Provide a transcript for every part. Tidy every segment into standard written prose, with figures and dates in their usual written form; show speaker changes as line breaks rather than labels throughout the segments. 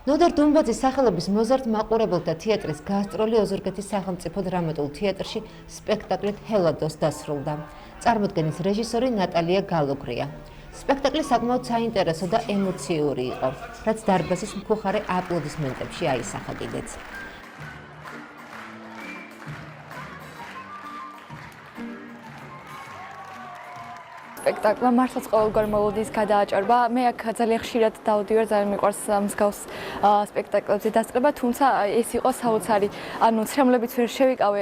ნოდარ დუმბაძის სახელობის მოზარდ მაყურებელთა თეატრის გასტროლი ოზურგეთის სახელმწიფო დრამატულ თეატრში სპექტაკლით ჰელადოს დასრულდა. წარმოდგენის რეჟისორი ნატალია გალოგრია. სპექტაკლი საკმაოდ საინტერესო და ემოციური იყო, რაც დარბაზის მხუხარე აპლოდისმენტებში აისახა კიდეც.
სპექტაკლმა მართლაც ყოველგვარ მელოდიის გადააჭარბა. მე აქ ძალიან ხშირად დავდივარ, ძალიან მიყვარს მსგავს სპექტაკლებზე დასწრება, თუმცა ეს იყო საოცარი. ანუ ცრემლებით ვერ შევიკავე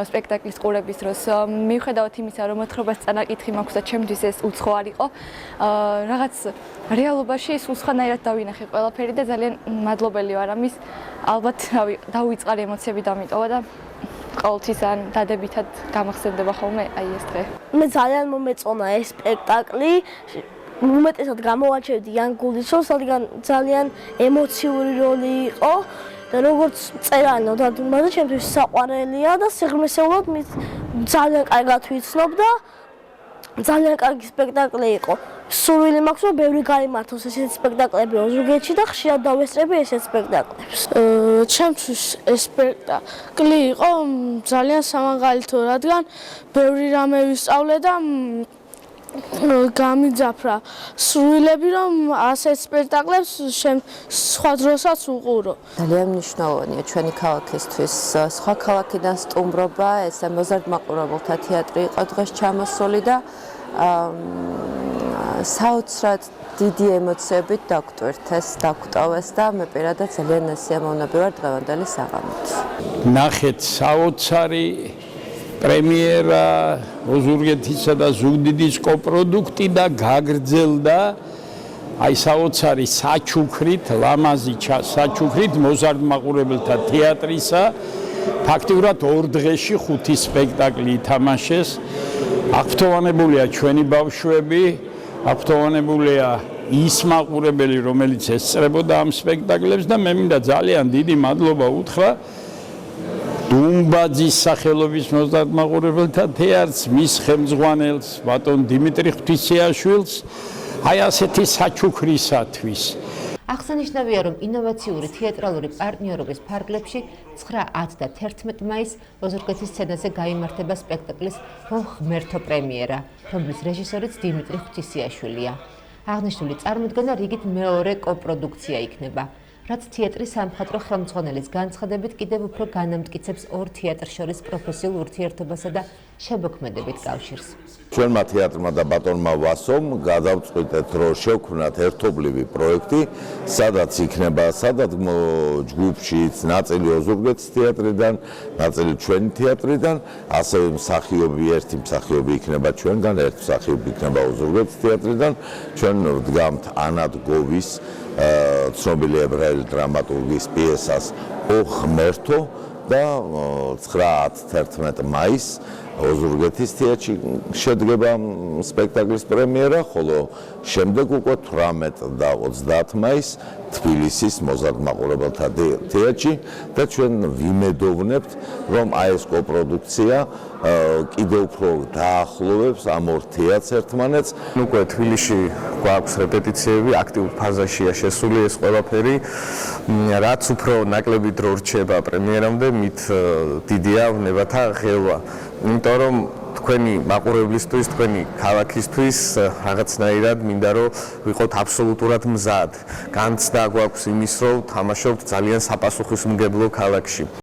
სპექტაკლის ყურების დროს. მიუხედავად იმისა, რომ მოთხრობას წანაკითხი მაქვს და ჩემთვის ეს უცხო არ იყო, რაღაც რეალობაში სულ სხვანაირად დავინახე ყველაფერი და ძალიან მადლობელი ვარ ამის. ალბათ დავიწყარი ემოციები დამიტოვა და ყოველთვის ან დადებითად გამახსენდება ხოლმე აი ეს დღე.
მე ძალიან მომეწონა ეს სპექტაკლი. უმეტესად გამოვაჩერდი იან გულისოს, რადგან ძალიან ემოციური როლი იყო და როგორც მწერალი ნოდარ დუმბაძე ჩემთვის საყვარელია და სიღრმისეულად მის ძალიან კარგად ვიცნობ და ძალიან კარგი სპექტაკლი იყო. სურვილი მაქვს, რომ ბევრი გაიმართოს ესეთი სპექტაკლები ოზურგეთში და ხშირად დავესწრები ესეთ სპექტაკლებს.
ჩემთვის ეს სპექტაკლი იყო ძალიან სამაღალითო, რადგან ბევრი რამე ვისწავლე და გამიძაფრა სრულები, რომ ასეთ სპექტაკლებს სხვა დროსაც ვუყურო.
ძალიან მნიშვნელოვანია ჩვენი ქალაქისთვის. სხვა ქალაქიდან სტუმრობა, ესე მოზარდ მაყურებელთა თეატრი იყო დღეს ჩამოსული და საოცრად დიდი ემოციებით დაგვტოვეს და მე პირადად ძალიან სიამოვნები ვარ დღევანდელი საღამით.
ნახეთ საოცარი პრემიერა ოზურგეთისა და ზუგდიდის კოპროდუქტი და გაგრძელდა აი საოცარი საჩუქრით, ლამაზი საჩუქრით მოზარდ მაყურებელთა თეატრისა. ფაქტიურად 2 დღეში 5 სპექტაკლი ითამაშეს. აღფრთოვანებულია ჩვენი ბავშვები, აღფრთოვანებულია ის მაყურებელი, რომელიც ესწრებოდა ამ სპექტაკლებს და მე მინდა ძალიან დიდი მადლობა უთხრა დუმბაძის სახელობის მოზარდ მაყურებელთა თეატრს, მის ხელმძღვანელს, ბატონ დიმიტრი ღვთისმოშვილს, აი ასეთი საჩუქრისათვის.
აღსანიშნავია, რომ ინოვაციური თეატრალური პარტნიორობის ფარგლებში 9, 10 და 11 მაისს ოზურგეთის სცენაზე გაიმართება სპექტაკლის ღმერთო პრემიერა, რომლის რეჟისორიც დიმიტრი ღვთისმოშვილია. აღნიშნული წარმოდგენა რიგით მეორე კოპროდუქცია იქნება, რაც თეატრის სამხატვრო ხელმძღვანელის განცხადებით კიდევ უფრო განამტკიცებს ორ თეატრს შორის პროფესიულ ურთიერთობასა და შემოქმედებით კავშირს.
ჩვენმა თეატრმა და ბატონმა ვასომ გადავწყვიტეთ, რომ შევქმნათ ერთობლივი პროექტი, სადაც იქნება სადადგმო ჯგუფში ნაწილი ოზურგეთის თეატრიდან, ნაწილი ჩვენი თეატრიდან, ასევე ერთი მსახიობი იქნება ჩვენგან, ერთი მსახიობი იქნება ოზურგეთის თეატრიდან. ჩვენ ვდგამთ ანა დგოვის ცნობილი ებრაელი დრამატურგის პიესას ღმერთო და 9-11 მაისს ოზურგეთის თეატრში შედგება სპექტაკლის პრემიერა, ხოლო შემდეგ უკვე 18 და 30 მაისს თბილისის მოზარდ მაყურებელთა თეატრში და ჩვენ ვიმედოვნებთ, რომ აი ეს კოპროდუქცია კიდევ უფრო დაახლოვებს ამ ორ თეატრს ერთმანეთს.
უკვე თბილისში გვაქვს რეპეტიციები, აქტიურ ფაზაშია შესული ეს ყველაფერი. რაც უფრო ნაკლები დრო რჩება პრემიერამდე, მით დიდია ვნებათა ღელვა. იმიტომ რომ თქვენი მაყურებლისთვის, თქვენი ქალაქისთვის რაღაცნაირად მინდა რომ ვიყოთ აბსოლუტურად მზად. განცდა გვაქვს იმის, რომ თამაშობთ ძალიან საპასუხისმგებლო ქალაქში.